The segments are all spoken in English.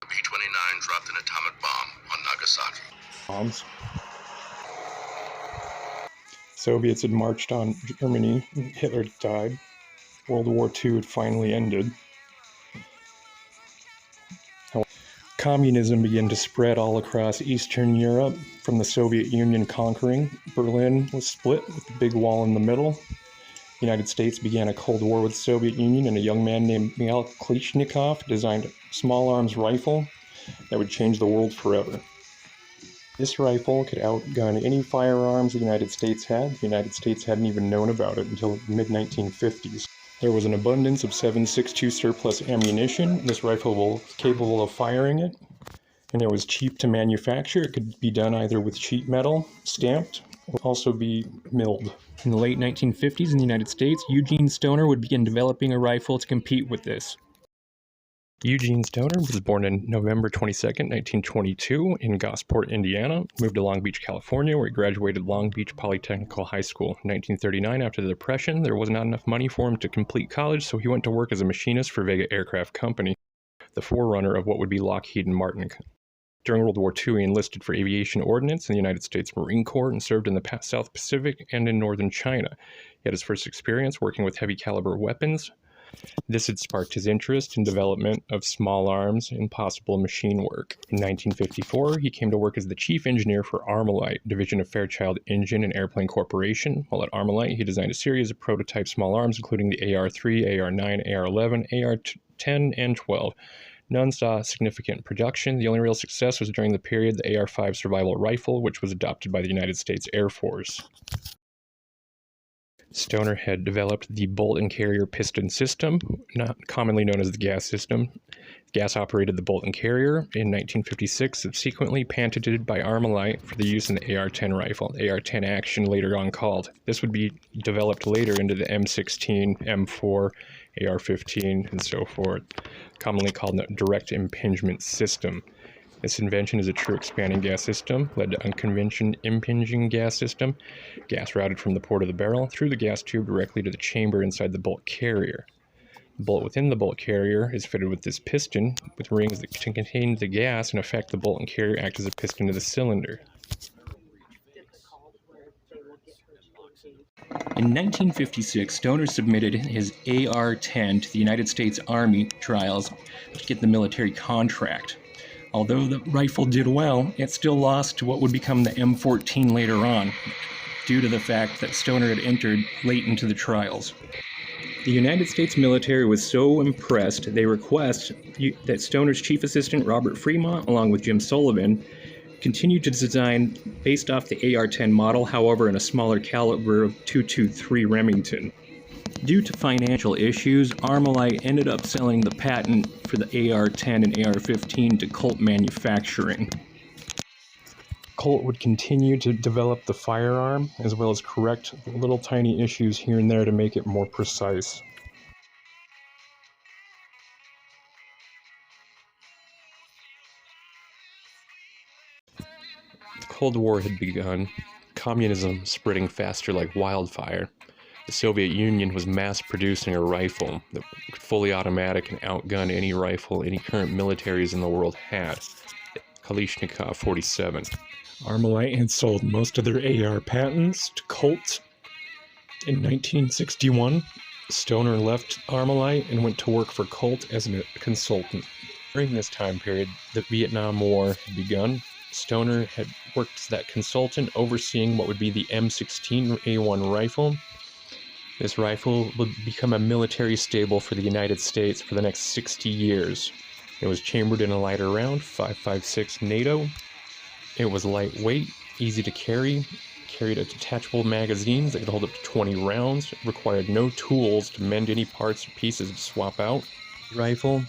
B-29 dropped an atomic bomb on Nagasaki. Bombs. Soviets had marched on Germany. Hitler died. World War II had finally ended. Communism began to spread all across Eastern Europe from the Soviet Union conquering. Berlin was split with the big wall in the middle. The United States began a Cold War with the Soviet Union, and a young man named Mikhail Kalashnikov designed a small arms rifle that would change the world forever. This rifle could outgun any firearms the United States had. The United States hadn't even known about it until the mid-1950s. There was an abundance of 7.62 surplus ammunition. This rifle was capable of firing it, and it was cheap to manufacture. It could be done either with sheet metal, stamped, or also be milled. In the late 1950s in the United States, Eugene Stoner would begin developing a rifle to compete with this. Eugene Stoner was born on November 22, 1922 in Gosport, Indiana, moved to Long Beach, California, where he graduated Long Beach Polytechnical High School. In 1939, after the Depression, there was not enough money for him to complete college, so he went to work as a machinist for Vega Aircraft Company, the forerunner of what would be Lockheed Martin. During World War II, he enlisted for aviation ordnance in the United States Marine Corps and served in the South Pacific and in northern China. He had his first experience working with heavy caliber weapons. This had sparked his interest in development of small arms and possible machine work. In 1954, he came to work as the chief engineer for Armalite, division of Fairchild Engine and Airplane Corporation. While at Armalite, he designed a series of prototype small arms, including the AR-3, AR-9, AR-11, AR-10, and 12. None saw significant production. The only real success was during the period the AR-5 survival rifle, which was adopted by the United States Air Force. Stoner had developed the bolt and carrier piston system, not commonly known as the gas system. Gas operated the bolt and carrier in 1956, subsequently patented by Armalite for the use in the AR-10 rifle, the AR-10 Action later on called. This would be developed later into the M16, M4, AR-15, and so forth, commonly called the direct impingement system. This invention is a true expanding gas system, led to unconventional impinging gas system, gas routed from the port of the barrel through the gas tube directly to the chamber inside the bolt carrier. The bolt within the bolt carrier is fitted with this piston with rings that contain the gas. In effect, the bolt and carrier act as a piston to the cylinder. In 1956, Stoner submitted his AR-10 to the United States Army trials to get the military contract. Although the rifle did well, it still lost to what would become the M14 later on, due to the fact that Stoner had entered late into the trials. The United States military was so impressed, they request that Stoner's chief assistant, Robert Fremont, along with Jim Sullivan, continue to design based off the AR-10 model, however in a smaller caliber of .223 Remington. Due to financial issues, Armalite ended up selling the patent for the AR-10 and AR-15 to Colt Manufacturing. Colt would continue to develop the firearm, as well as correct little tiny issues here and there to make it more precise. The Cold War had begun, communism spreading faster like wildfire. The Soviet Union was mass-producing a rifle that could fully automatic and outgun any rifle any current militaries in the world had, the Kalashnikov 47. Armalite had sold most of their AR patents to Colt. In 1961, Stoner left Armalite and went to work for Colt as a consultant. During this time period, the Vietnam War had begun. Stoner had worked as that consultant, overseeing what would be the M16A1 rifle. This rifle would become a military staple for the United States for the next 60 years. It was chambered in a lighter round, 5.56 NATO. It was lightweight, easy to carry, carried a detachable magazines that could hold up to 20 rounds, it required no tools to mend any parts or pieces to swap out. The rifle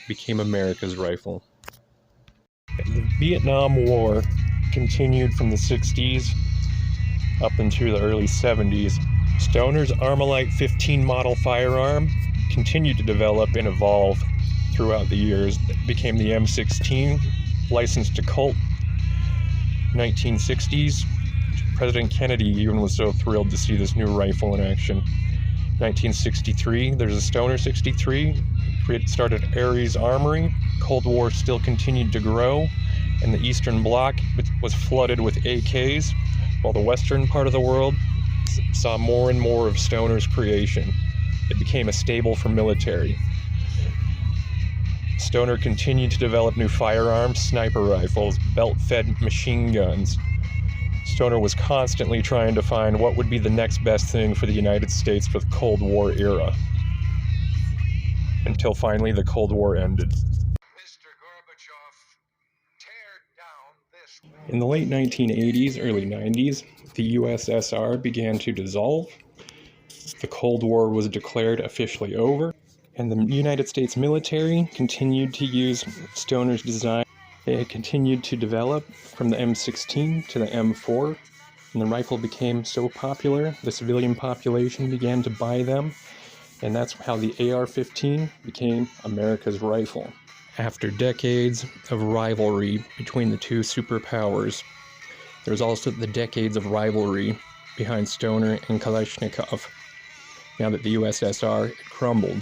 became America's rifle. The Vietnam War continued from the 60s up into the early 70s. Stoner's Armalite 15 model firearm continued to develop and evolve throughout the years. It became the M16, licensed to Colt. 1960s, President Kennedy even was so thrilled to see this new rifle in action. 1963, there's a Stoner 63, started Ares Armory. Cold War still continued to grow, and the Eastern Bloc was flooded with AKs, while the Western part of the world saw more and more of Stoner's creation. It became a staple for military. Stoner continued to develop new firearms, sniper rifles, belt-fed machine guns. Stoner was constantly trying to find what would be the next best thing for the United States for the Cold War era. Until finally the Cold War ended. Mr. Gorbachev, tear down this wall. In the late 1980s, early 90s, the USSR began to dissolve. The Cold War was declared officially over, and the United States military continued to use Stoner's design. They had continued to develop from the M16 to the M4, and the rifle became so popular, the civilian population began to buy them, and that's how the AR-15 became America's rifle. After decades of rivalry between the two superpowers, there was also the decades of rivalry behind Stoner and Kalashnikov. Now that the USSR had crumbled,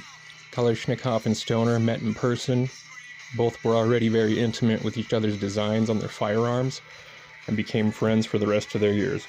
Kalashnikov and Stoner met in person. Both were already very intimate with each other's designs on their firearms and became friends for the rest of their years.